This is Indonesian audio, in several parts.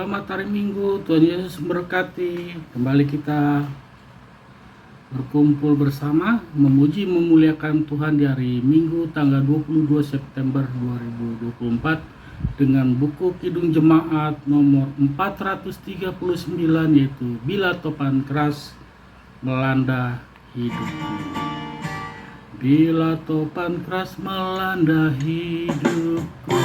Selamat hari Minggu, Tuhan Yesus memberkati. Kembali kita berkumpul bersama, memuji memuliakan Tuhan di hari Minggu tanggal 22 September 2024 dengan buku Kidung Jemaat nomor 439, yaitu Bila Topan Keras Melanda Hidupku. Bila topan keras melanda hidupku,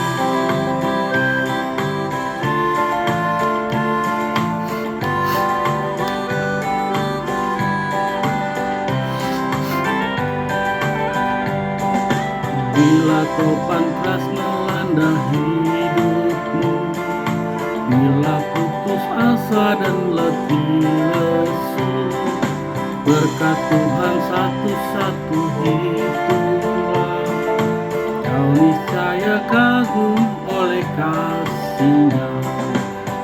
bila topan keras melanda hidupmu, bila putus asa dan letih lesu, berkat Tuhan satu-satu hitunglah, kau niscaya kagum oleh kasih-Nya.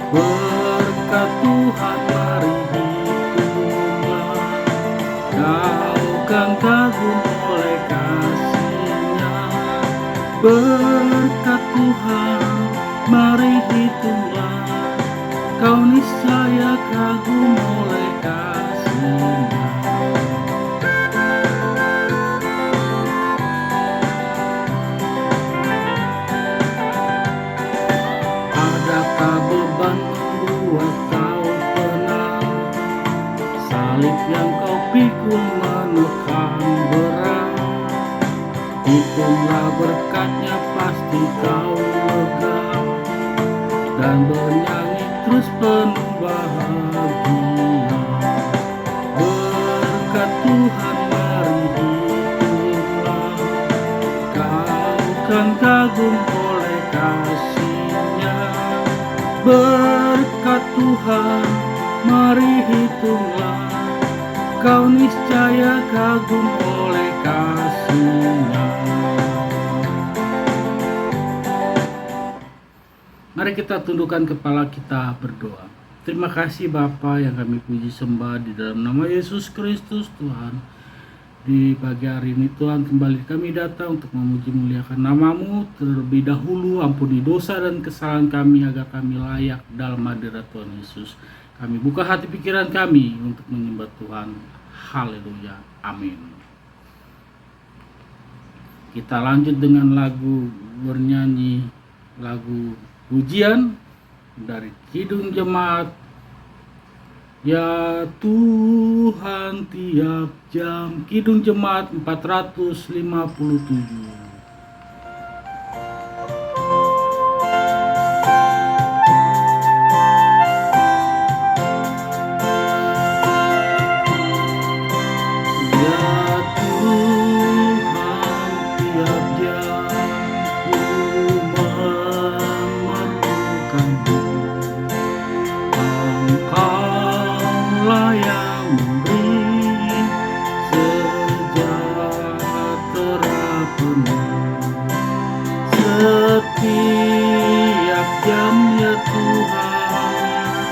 Berkat Tuhan mari hitunglah, kau kan kagum oleh kasih-Nya. Berkat Tuhan mari hitunglah, kau niscaya kagum oleh kasih-Nya. Adakah beban membuat kau tenang? Salib yang kau pikul menekan berat. Hitunglah berkatnya, pasti kau lega dan bernyanyi terus penuh bahagia. Berkat Tuhan mari hitunglah, kau kan kagum oleh kasih-Nya. Berkat Tuhan mari hitunglah, kau niscaya kagum oleh kasih-Nya. Mari kita tundukkan kepala kita berdoa. Terima kasih Bapa yang kami puji sembah di dalam nama Yesus Kristus Tuhan. Di pagi hari ini Tuhan, kembali kami datang untuk memuji muliakan nama-Mu. Terlebih dahulu ampuni dosa dan kesalahan kami agar kami layak dalam hadirat Tuhan Yesus. Kami buka hati pikiran kami untuk menyembah Tuhan. Haleluya. Amin. Kita lanjut dengan lagu bernyanyi, lagu pujian dari Kidung Jemaat. Ya Tuhan tiap jam, Kidung Jemaat 457. Setiap jam ya Tuhan,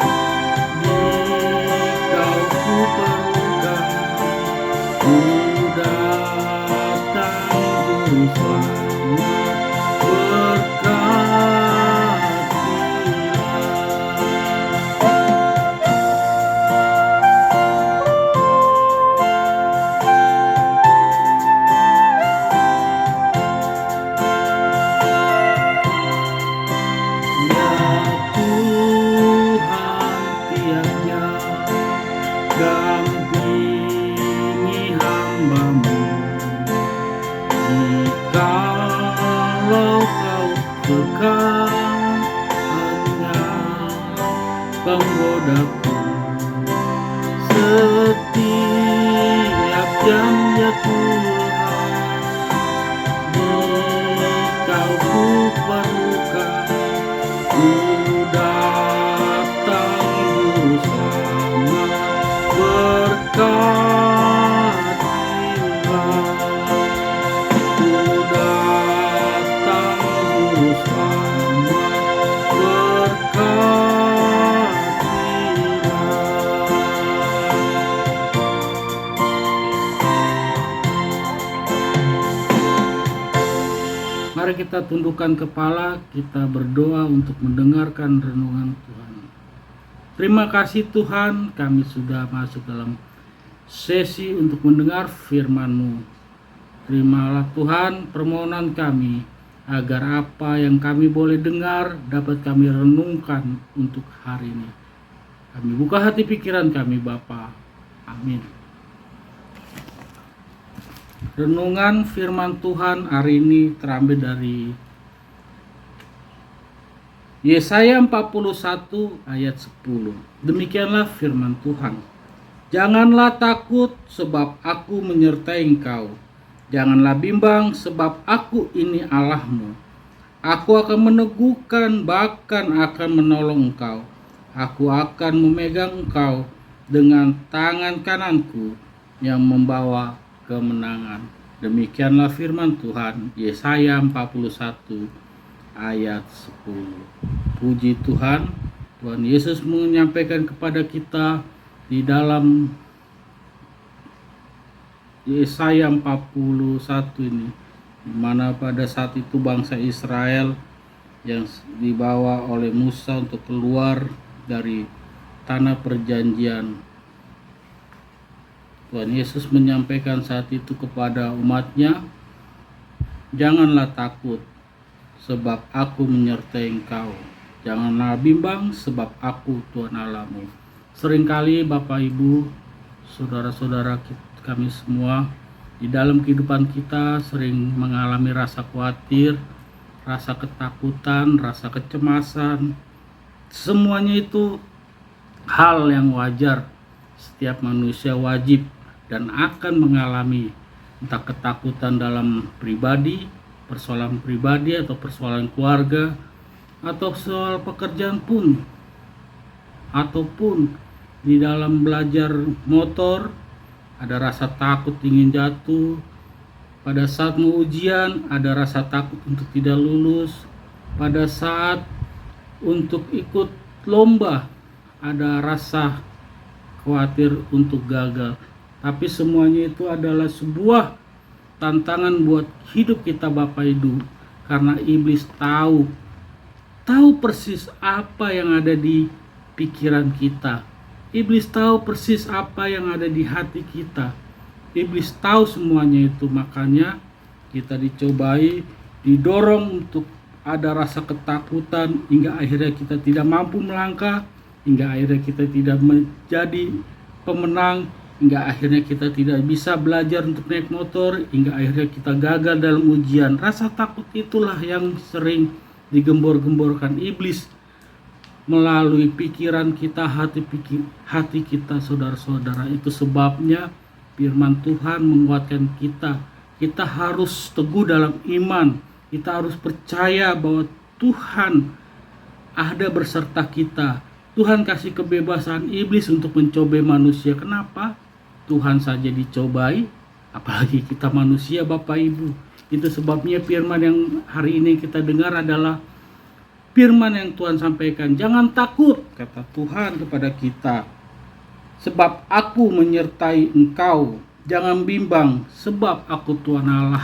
Dikau ku perlukan, ku datang juru selamat, dampingi hamba-Mu. Jikalau kau tekan, hanya penggodaku. Setiap jam ya Tuhan, Dikau ku perlukan, ku datang juru selamat, berkatilah. Ku datang juru selamat, berkatilah. Mari kita tundukkan kepala, kita berdoa untuk mendengarkan renungan Tuhan. Terima kasih Tuhan, kami sudah masuk dalam sesi untuk mendengar firman-Mu. Terimalah Tuhan permohonan kami, agar apa yang kami boleh dengar dapat kami renungkan untuk hari ini. Kami buka hati pikiran kami Bapa. Amin. Renungan firman Tuhan hari ini terambil dari Yesaya 41 ayat 10. Demikianlah firman Tuhan. Janganlah takut sebab aku menyertai engkau. Janganlah bimbang sebab aku ini Allahmu. Aku akan meneguhkan bahkan akan menolong engkau. Aku akan memegang engkau dengan tangan kananku yang membawa kemenangan. Demikianlah firman Tuhan. Yesaya 41 ayat 10. Puji Tuhan, Tuhan Yesus menyampaikan kepada kita di dalam Yesaya 41 ini, di mana pada saat itu bangsa Israel yang dibawa oleh Musa untuk keluar dari tanah perjanjian. Tuhan Yesus menyampaikan saat itu kepada umatnya, janganlah takut sebab aku menyertai engkau. Janganlah bimbang sebab aku Tuhan Allahmu. Seringkali Bapak Ibu, saudara-saudara kami semua, di dalam kehidupan kita sering mengalami rasa khawatir, rasa ketakutan, rasa kecemasan. Semuanya itu hal yang wajar. Setiap manusia wajib dan akan mengalami entah ketakutan dalam pribadi, persoalan pribadi atau persoalan keluarga, atau soal pekerjaan pun, ataupun di dalam belajar motor ada rasa takut ingin jatuh, pada saat mau ujian ada rasa takut untuk tidak lulus, pada saat untuk ikut lomba ada rasa khawatir untuk gagal. Tapi semuanya itu adalah sebuah tantangan buat hidup kita Bapak Ibu, karena iblis tahu persis apa yang ada di pikiran kita. Iblis tahu persis apa yang ada di hati kita. Iblis tahu semuanya itu, makanya kita dicobai, didorong untuk ada rasa ketakutan hingga akhirnya kita tidak mampu melangkah, hingga akhirnya kita tidak menjadi pemenang, hingga akhirnya kita tidak bisa belajar untuk naik motor, hingga akhirnya kita gagal dalam ujian. Rasa takut itulah yang sering digembor-gemborkan iblis melalui pikiran kita, hati kita saudara-saudara. Itu sebabnya firman Tuhan menguatkan kita. Kita harus teguh dalam iman. Kita harus percaya bahwa Tuhan ada berserta kita. Tuhan kasih kebebasan iblis untuk mencobai manusia. Kenapa? Tuhan saja dicobai, apalagi kita manusia Bapak Ibu. Itu sebabnya firman yang hari ini kita dengar adalah firman yang Tuhan sampaikan. Jangan takut, kata Tuhan kepada kita, sebab aku menyertai engkau. Jangan bimbang, sebab aku Tuhan Allah.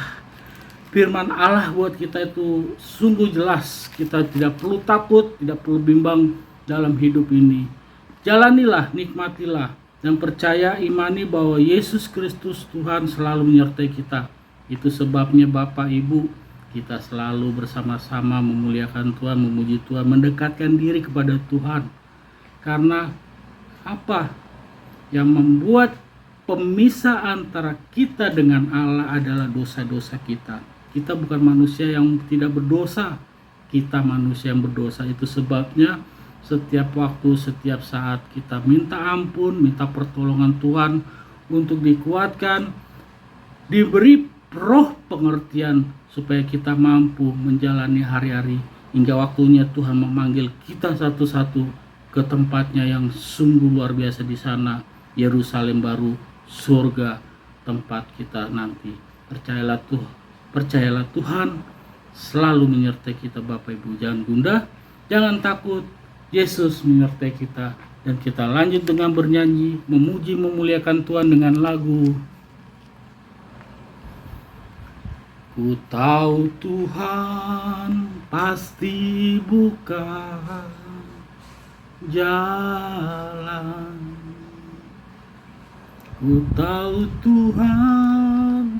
Firman Allah buat kita itu sungguh jelas. Kita tidak perlu takut, tidak perlu bimbang dalam hidup ini. Jalanilah, nikmatilah, dan percaya, imani bahwa Yesus Kristus Tuhan selalu menyertai kita. Itu sebabnya Bapak Ibu, kita selalu bersama-sama memuliakan Tuhan, memuji Tuhan, mendekatkan diri kepada Tuhan. Karena apa yang membuat pemisah antara kita dengan Allah adalah dosa-dosa kita. Kita bukan manusia yang tidak berdosa, kita manusia yang berdosa. Itu sebabnya setiap waktu, setiap saat kita minta ampun, minta pertolongan Tuhan untuk dikuatkan, diberi roh pengertian supaya kita mampu menjalani hari-hari hingga waktunya Tuhan memanggil kita satu-satu ke tempatnya yang sungguh luar biasa di sana, Yerusalem baru, surga tempat kita nanti. Percayalah Tuhan selalu menyertai kita Bapak Ibu. Jangan gundah, jangan takut. Yesus menyertai kita. Dan kita lanjut dengan bernyanyi, memuji, memuliakan Tuhan dengan lagu Ku tahu Tuhan pasti bukan jalan. Ku tahu Tuhan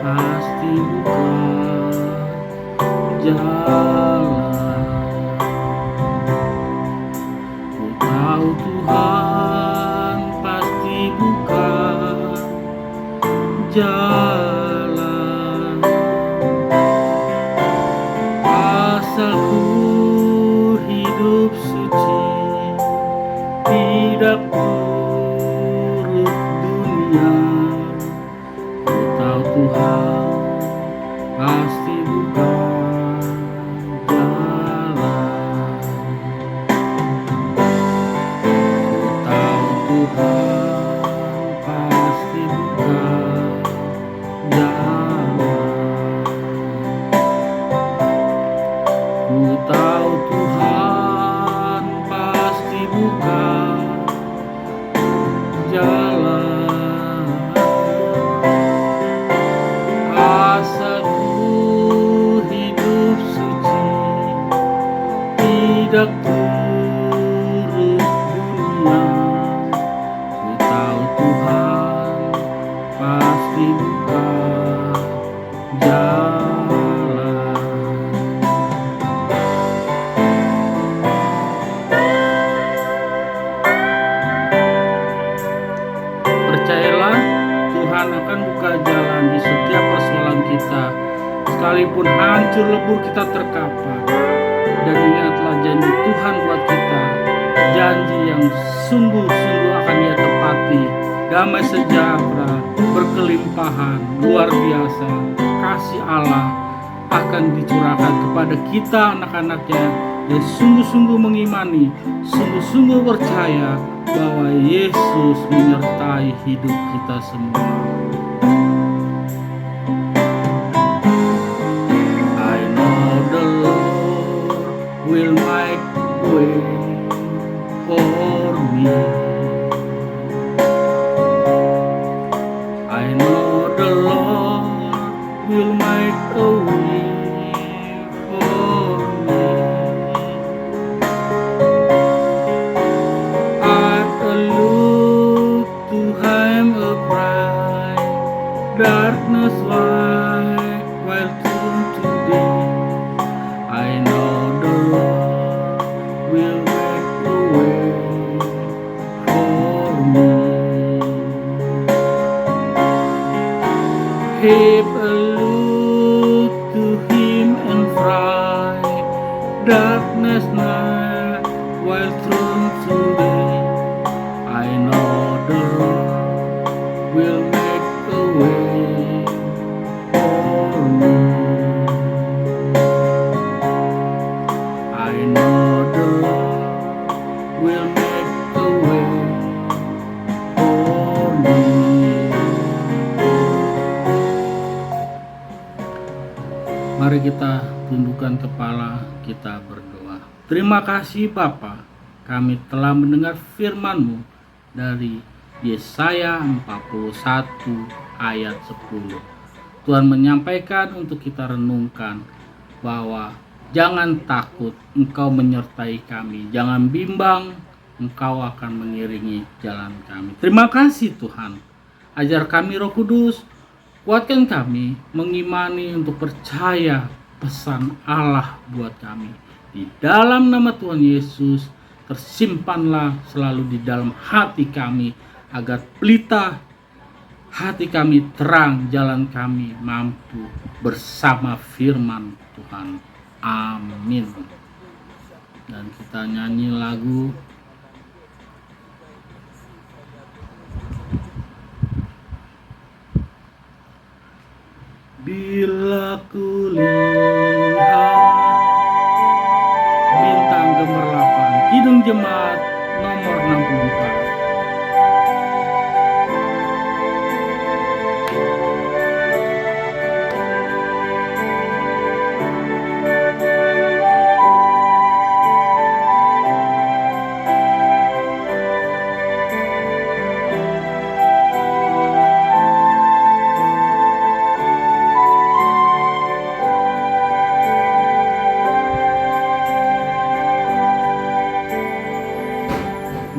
pasti buka jalan. Ku tahu Tuhan pasti buka jalan. Asal ku hidup suci, tidak turut dunia. Ku tahu Tuhan pasti buka jalan. Ku tahu Tuhan pasti buka jalan. Ku tahu Tuhan pasti buka jalan. Asal ku hidup suci, tidak turut dunia. Ku tahu Tuhan pasti buka jalan. Percayalah, Tuhan akan buka jalan di setiap persoalan kita, sekalipun hancur lebur kita terkapar. Dan ingatlah janji Tuhan buat kita, janji yang sungguh-sungguh akan Dia tepati. Damai sejahtera, berkelimpahan, luar biasa, kasih Allah akan dicurahkan kepada kita anak-anaknya yang sungguh-sungguh mengimani, sungguh-sungguh percaya bahwa Yesus menyertai hidup kita semua. I know the Lord will make way for me. I know the Lord will make a way for me. Look to Him a bright darkness while through today. I know the Lord will make a way for me. Keep a look to Him and bright darkness night while through today. I know the Lord will make a way for me. I know the Lord will make a way for me. Mari kita tundukkan kepala, kita berdoa. Terima kasih Bapa, kami telah mendengar firman-Mu dari Yesaya 41 ayat 10. Tuhan menyampaikan untuk kita renungkan bahwa jangan takut, Engkau menyertai kami. Jangan bimbang, Engkau akan mengiringi jalan kami. Terima kasih Tuhan. Ajar kami Roh Kudus, kuatkan kami mengimani untuk percaya pesan Allah buat kami. Di dalam nama Tuhan Yesus, tersimpanlah selalu di dalam hati kami, agar pelita hati kami terang, jalan kami mampu bersama firman Tuhan. Amin. Dan kita nyanyi lagu Bila ku lihat bintang gemerlapan, Kidung Jemaat nomor 64.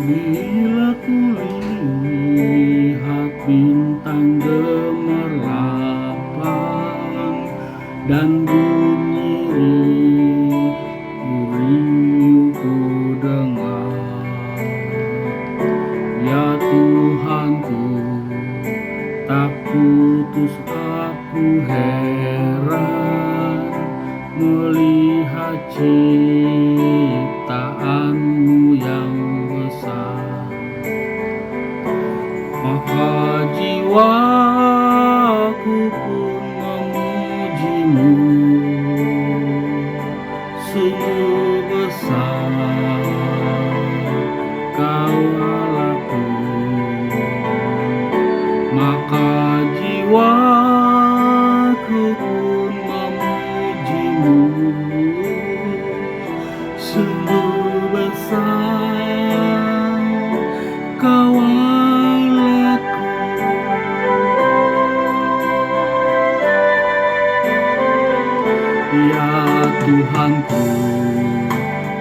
Bila kulihat bintang gemerlapan dan bunyi riuh ku dengar, ya Tuhanku, tak putus aku heran melihat ciptaanmu yang besar. Maka jiwaku pun memujimu, sungguh besar Kau Allahku. Maka jiwaku pun memujimu, sungguh besar Kau Allahku. Ya Tuhanku,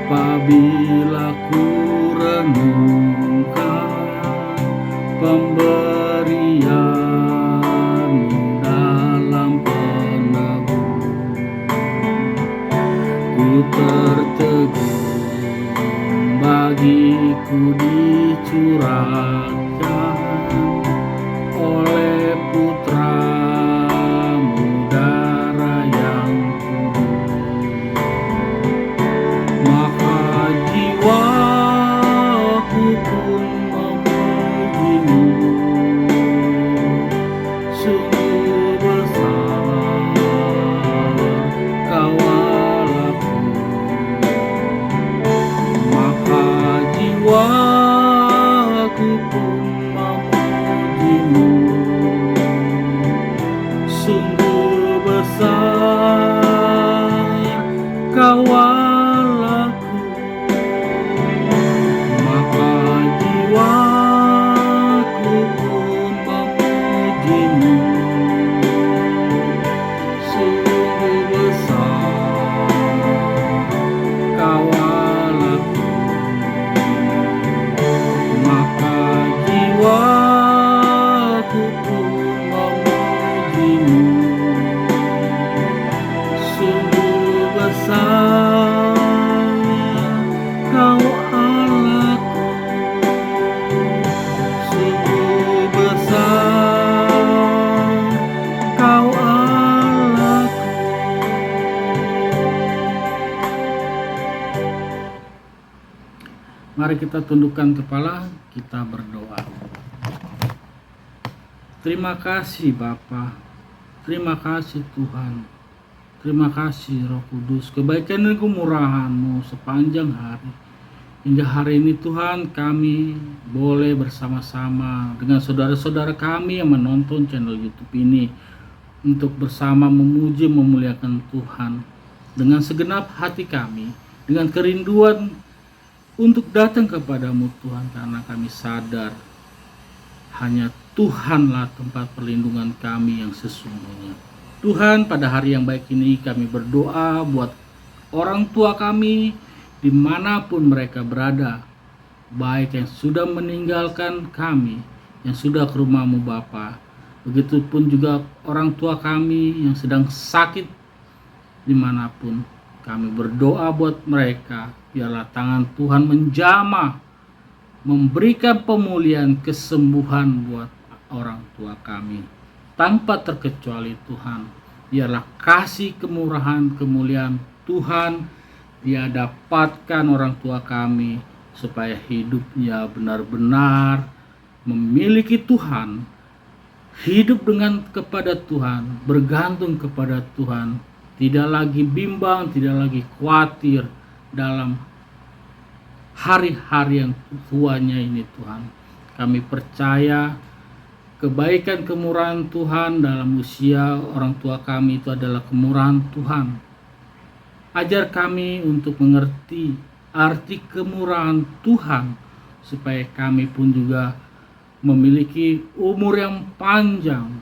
apabila ku renungkan pemberianmu dalam penebus, ku tertegun bagiku dicurahkan oleh Putramu darah yang kudus. Maka jiwaku pun memujimu, sungguh besar Kau Allahku. Maka jiwaku pun memujimu, sungguh besar Kau Allahku. Maka jiwaku pun memujimu, sungguh besar Kau Allahku. Maka jiwaku pun memujimu, sungguh besar Kau Allahku. Sungguh besar Kau Allahku. Mari kita tundukkan kepala, kita berdoa. Terima kasih Bapa, terima kasih Tuhan, terima kasih Roh Kudus, kebaikan dan kemurahan-Mu sepanjang hari. Hingga hari ini Tuhan, kami boleh bersama-sama dengan saudara-saudara kami yang menonton channel YouTube ini untuk bersama memuji memuliakan Tuhan dengan segenap hati kami, dengan kerinduan untuk datang kepadamu Tuhan, karena kami sadar hanya Tuhanlah tempat perlindungan kami yang sesungguhnya. Tuhan, pada hari yang baik ini kami berdoa buat orang tua kami dimanapun mereka berada, baik yang sudah meninggalkan kami, yang sudah ke rumah-Mu Bapa, begitupun juga orang tua kami yang sedang sakit dimanapun. Kami berdoa buat mereka, biarlah tangan Tuhan menjamah, memberikan pemulihan, kesembuhan buat orang tua kami. Tanpa terkecuali Tuhan, biarlah kasih kemurahan, kemuliaan Tuhan dia dapatkan orang tua kami, supaya hidupnya benar-benar memiliki Tuhan, hidup dengan kepada Tuhan, bergantung kepada Tuhan, tidak lagi bimbang, tidak lagi khawatir dalam hari-hari yang tuanya ini Tuhan. Kami percaya kebaikan kemurahan Tuhan dalam usia orang tua kami itu adalah kemurahan Tuhan. Ajar kami untuk mengerti arti kemurahan Tuhan, supaya kami pun juga memiliki umur yang panjang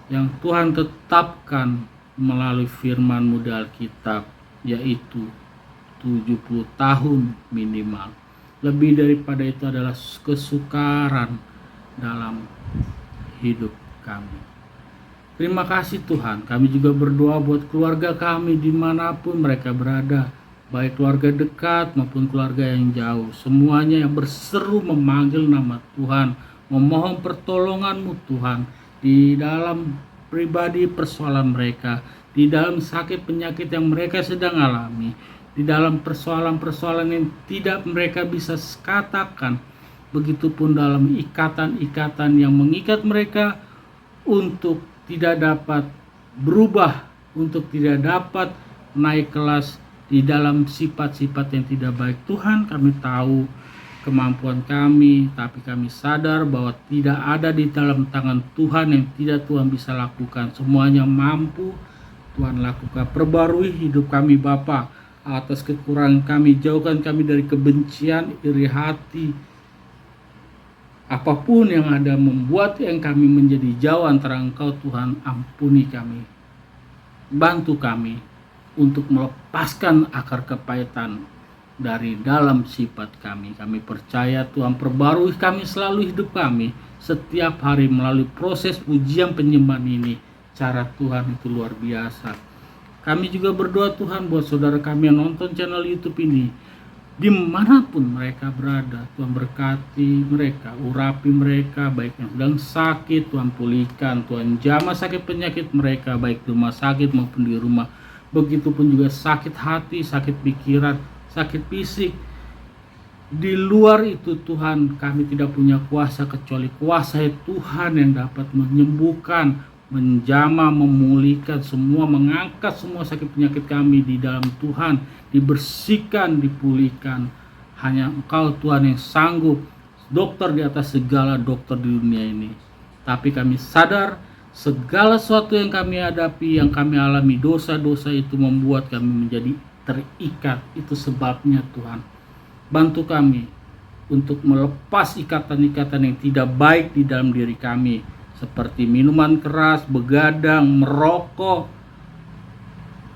yang Tuhan tetapkan melalui firman-Mu di Alkitab, yaitu 70 tahun minimal. Lebih daripada itu adalah kesukaran dalam hidup kami. Terima kasih Tuhan. Kami juga berdoa buat keluarga kami dimanapun mereka berada, baik keluarga dekat maupun keluarga yang jauh. Semuanya yang berseru memanggil nama Tuhan, memohon pertolongan-Mu Tuhan, di dalam pribadi persoalan mereka, di dalam sakit penyakit yang mereka sedang alami, di dalam persoalan-persoalan yang tidak mereka bisa katakan. Begitupun dalam ikatan-ikatan yang mengikat mereka untuk tidak dapat berubah, untuk tidak dapat naik kelas di dalam sifat-sifat yang tidak baik. Tuhan, kami tahu kemampuan kami, tapi kami sadar bahwa tidak ada di dalam tangan Tuhan yang tidak Tuhan bisa lakukan. Semuanya mampu Tuhan lakukan. Perbarui hidup kami Bapa. Atas kekurangan kami, jauhkan kami dari kebencian, iri hati, apapun yang ada membuat yang kami menjadi jauh antara Engkau Tuhan. Ampuni kami, bantu kami untuk melepaskan akar kepahitan dari dalam sifat kami. Kami percaya Tuhan perbarui kami selalu hidup kami setiap hari melalui proses ujian penyembahan ini. Cara Tuhan itu luar biasa. Kami juga berdoa Tuhan buat saudara kami yang nonton channel YouTube ini, dimanapun mereka berada. Tuhan berkati mereka, urapi mereka, baik yang sedang sakit Tuhan pulihkan, Tuhan jamah sakit penyakit mereka, baik di rumah sakit maupun di rumah. Begitupun juga sakit hati, sakit pikiran, sakit fisik. Di luar itu Tuhan, kami tidak punya kuasa kecuali kuasa Tuhan yang dapat menyembuhkan, menjamah, memulihkan semua, mengangkat semua sakit penyakit kami di dalam Tuhan, dibersihkan, dipulihkan. Hanya Engkau Tuhan yang sanggup, dokter di atas segala dokter di dunia ini. Tapi kami sadar segala sesuatu yang kami hadapi, yang kami alami, dosa-dosa itu membuat kami menjadi terikat. Itu sebabnya Tuhan, bantu kami untuk melepas ikatan-ikatan yang tidak baik di dalam diri kami, seperti minuman keras, begadang, merokok,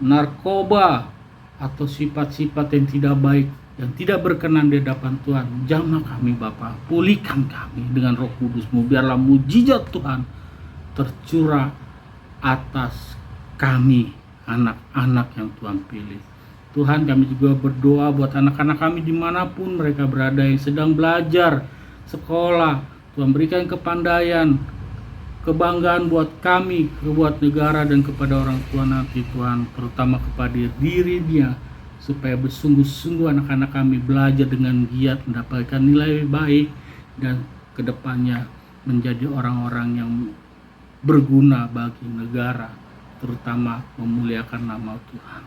narkoba, atau sifat-sifat yang tidak baik, yang tidak berkenan di hadapan Tuhan. Jamah kami Bapa, pulihkan kami dengan Roh Kudus-Mu. Biarlah mujizat Tuhan tercurah atas kami, anak-anak yang Tuhan pilih. Tuhan, kami juga berdoa buat anak-anak kami dimanapun mereka berada yang sedang belajar, sekolah. Tuhan berikan kepandaian, kebanggaan buat kami, buat negara dan kepada orang tua nanti Tuhan, terutama kepada diri dia, supaya bersungguh-sungguh anak-anak kami belajar dengan giat, mendapatkan nilai baik, dan kedepannya menjadi orang-orang yang berguna bagi negara, terutama memuliakan nama Tuhan.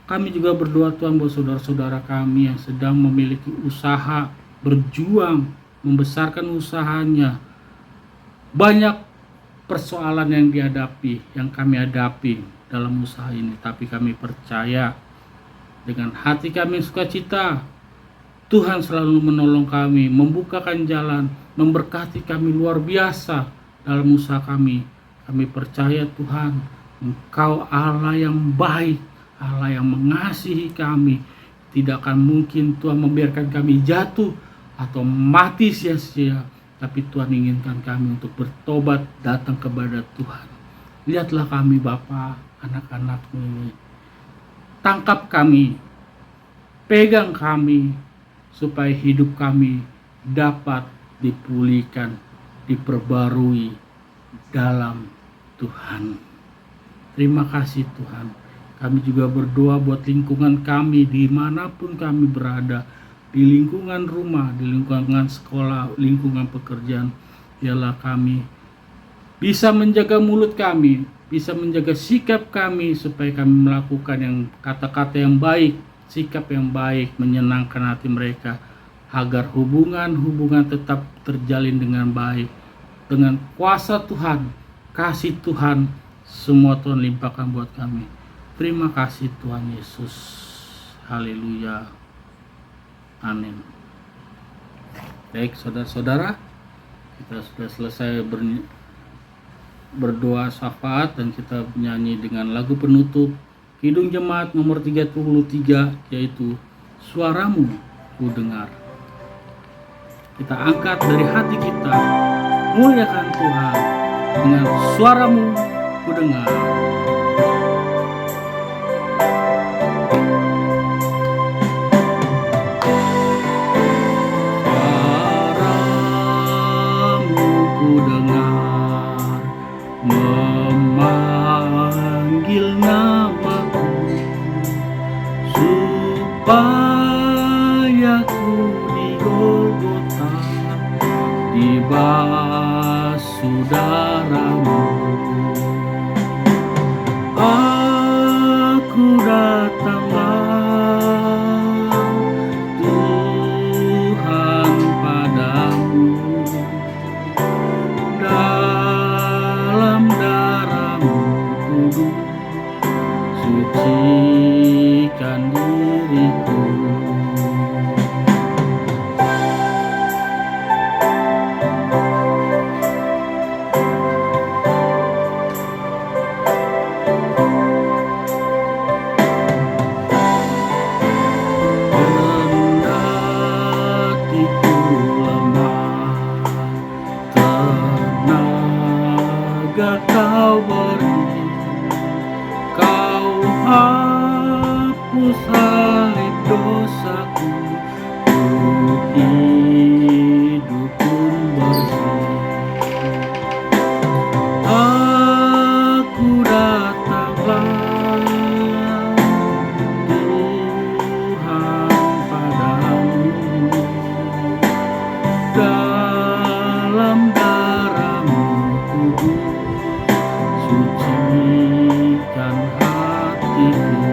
Kami juga berdoa Tuhan buat saudara-saudara kami yang sedang memiliki usaha, berjuang, membesarkan usahanya. Banyak persoalan yang dihadapi, yang kami hadapi dalam usaha ini, tapi kami percaya dengan hati kami sukacita, Tuhan selalu menolong kami, membukakan jalan, memberkati kami luar biasa dalam usaha kami. Kami percaya Tuhan, Engkau Allah yang baik, Allah yang mengasihi kami. Tidak akan mungkin Tuhan membiarkan kami jatuh atau mati sia-sia, tapi Tuhan inginkan kami untuk bertobat, datang kepada Tuhan. Lihatlah kami Bapa, anak-anak-Mu ini. Tangkap kami, pegang kami, supaya hidup kami dapat dipulihkan, diperbarui dalam Tuhan. Terima kasih Tuhan. Kami juga berdoa buat lingkungan kami dimanapun kami berada, di lingkungan rumah, di lingkungan sekolah, lingkungan pekerjaan. Biarlah kami bisa menjaga mulut kami, bisa menjaga sikap kami, supaya kami melakukan yang kata-kata yang baik, sikap yang baik, menyenangkan hati mereka, agar hubungan tetap terjalin dengan baik. Dengan kuasa Tuhan, kasih Tuhan, semua Tuhan limpahkan buat kami. Terima kasih Tuhan Yesus. Haleluya. Amin. Baik saudara-saudara, kita sudah selesai berdoa syafaat, dan kita menyanyi dengan lagu penutup Kidung Jemaat nomor 33, yaitu Suaramu ku dengar. Kita angkat dari hati kita, muliakan Tuhan dengan suaramu ku dengar. Suaramu ku dengar, memanggil namaku, supaya ku di Golgota dibasuh darah-Mu. Aku datanglah Tuhan padamu, dalam darah-Mu kudus sucikan diriku. Kendatiku lemah, tenaga Kau beri, Kau hapus aib dosaku, ku hidup pun bersih. Aku datanglah Tuhan padamu, dalam darah-Mu kudus sucikan hatiku.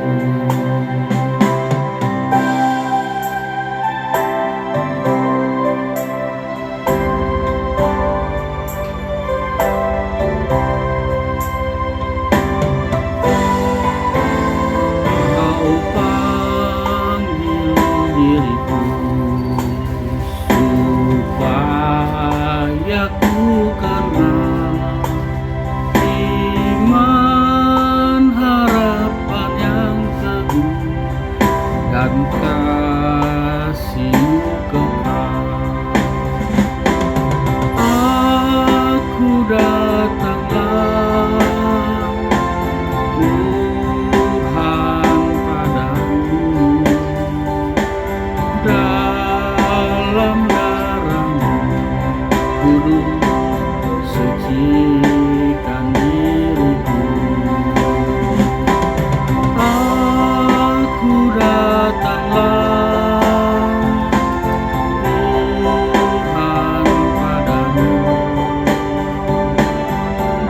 Kau panggil diriku, supaya ku kenal iman harapan yang teguh dan kasih-Mu kekal. Aku datanglah Tuhan padamu, dalam darah-Mu kudus sucikan diriku. Aku datanglah Tuhan padamu,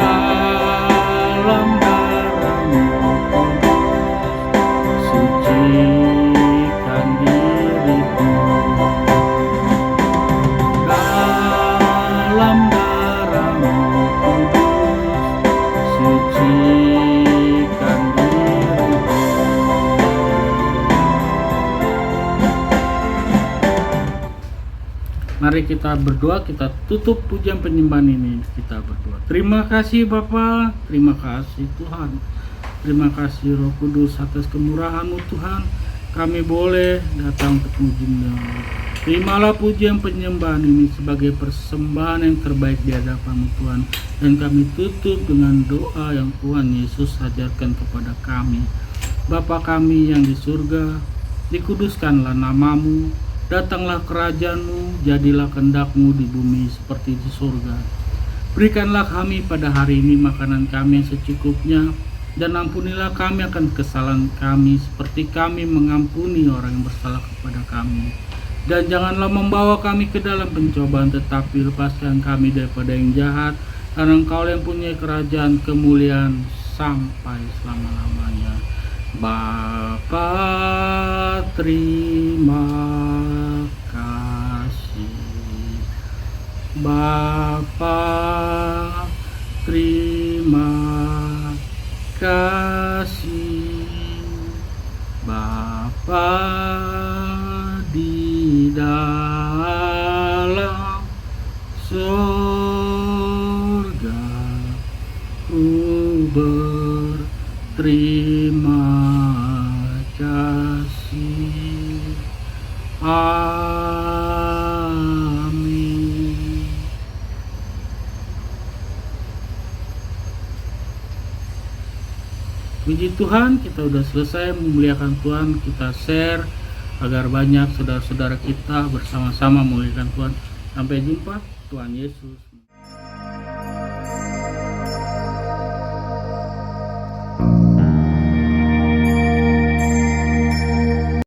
dalam darah-Mu kudus sucikan diriku. Dalam darah-Mu kudus sucikan diriku. Mari kita berdoa, kita tutup pujian penyembahan ini. Kita berdoa. Terima kasih Bapa, terima kasih Tuhan, terima kasih Roh Kudus atas kemurahan-Mu Tuhan. Kami boleh datang untuk muji-Mu. Terimalah pujian penyembahan ini sebagai persembahan yang terbaik di hadapan-Mu Tuhan. Dan kami tutup dengan doa yang Tuhan Yesus ajarkan kepada kami. Bapa kami yang di surga, dikuduskanlah nama-Mu, datanglah kerajaan-Mu, jadilah kehendak-Mu di bumi seperti di surga. Berikanlah kami pada hari ini makanan kami yang secukupnya, dan ampunilah kami akan kesalahan kami seperti kami mengampuni orang yang bersalah kepada kami. Dan janganlah membawa kami ke dalam pencobaan, tetapi lepaskan kami daripada yang jahat, karena Engkau yang punya kerajaan, kemuliaan sampai selama-lamanya. Bapa, terima kasih. Bapa, terima kasih. Bapa di dalam surga, ku berterima kasih. Amin. Puji Tuhan, kita udah selesai memuliakan Tuhan. Kita share agar banyak saudara-saudara kita bersama-sama memuliakan Tuhan. Sampai jumpa, Tuhan Yesus.